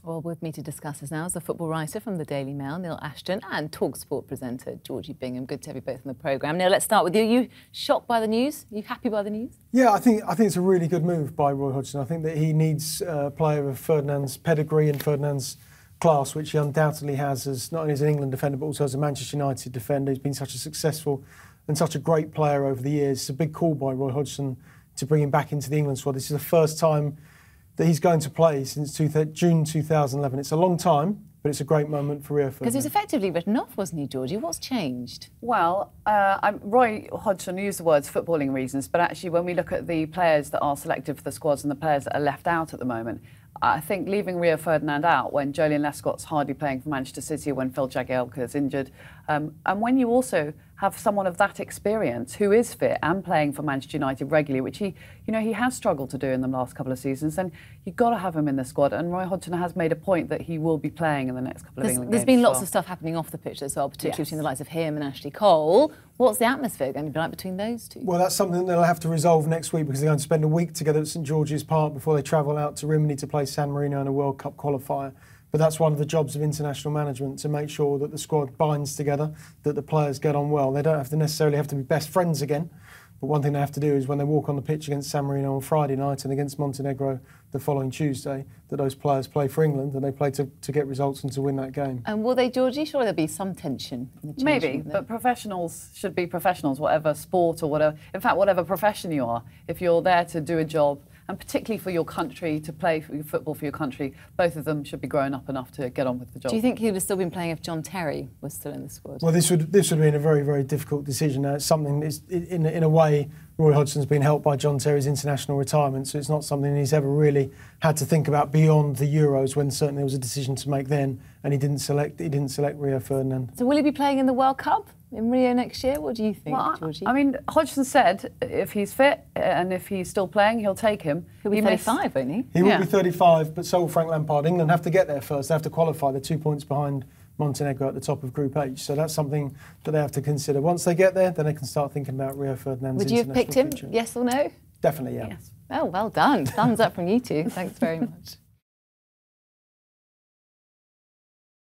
Well, with me to discuss this now is the football writer from the Daily Mail, Neil Ashton, and TalkSport presenter Georgie Bingham. Good to have you both on the programme. Neil, let's start with you. Are you shocked by the news? Are you happy by the news? Yeah, I think it's a really good move by Roy Hodgson. I think that he needs a player of Ferdinands' pedigree and Ferdinands' class, which he undoubtedly has as not only as an England defender but also as a Manchester United defender. He's been such a successful and such a great player over the years. It's a big call by Roy Hodgson to bring him back into the England squad. This is the first time that he's going to play since June 2011. It's a long time, but it's a great moment for Rio Ferdinand. Because he was effectively written off, wasn't he, Georgie? What's changed? Well, Roy Hodgson used the words footballing reasons, but actually when we look at the players that are selected for the squads and the players that are left out at the moment, I think leaving Rio Ferdinand out when Joleon Lescott's hardly playing for Manchester City, when Phil Jagielka is injured, and when you also have someone of that experience who is fit and playing for Manchester United regularly, which he has struggled to do in the last couple of seasons, then you've got to have him in the squad. And Roy Hodgson has made a point that he will be playing in the next couple of England games. There's been lots of stuff happening off the pitch as well, particularly between the likes of him and Ashley Cole. What's the atmosphere going to be like between those two? Well, that's something they'll have to resolve next week because they're going to spend a week together at St George's Park before they travel out to Rimini to play San Marino in a World Cup qualifier. But that's one of the jobs of international management, to make sure that the squad binds together, that the players get on well. They don't necessarily have to be best friends again, but one thing they have to do is when they walk on the pitch against San Marino on Friday night and against Montenegro the following Tuesday, that those players play for England and they play to get results and to win that game. And will they, Georgie? Surely there'll be some tension in the change. Maybe, but professionals should be professionals, whatever sport or whatever. In fact, whatever profession you are, if you're there to do a job, and particularly for your country, to play for football for your country, both of them should be grown up enough to get on with the job. Do you think he would have still been playing if John Terry was still in the squad? Well, this would have been a very, very difficult decision. It's something, in a way, Roy Hodgson's been helped by John Terry's international retirement, so it's not something he's ever really had to think about beyond the Euros, when certainly there was a decision to make then, and he didn't select Rio Ferdinand. So will he be playing in the World Cup in Rio next year? What do you think, Georgie? I mean, Hodgson said if he's fit and if he's still playing, he'll take him. He'll be 35, won't he? He will be 35, but so will Frank Lampard. England have to get there first. They have to qualify. They're 2 points behind Montenegro at the top of Group H. So that's something that they have to consider. Once they get there, then they can start thinking about Rio Ferdinand's international future. Would you have picked him, yes or no? Definitely, yeah. Yes. Oh, well done. Thumbs up from you two. Thanks very much.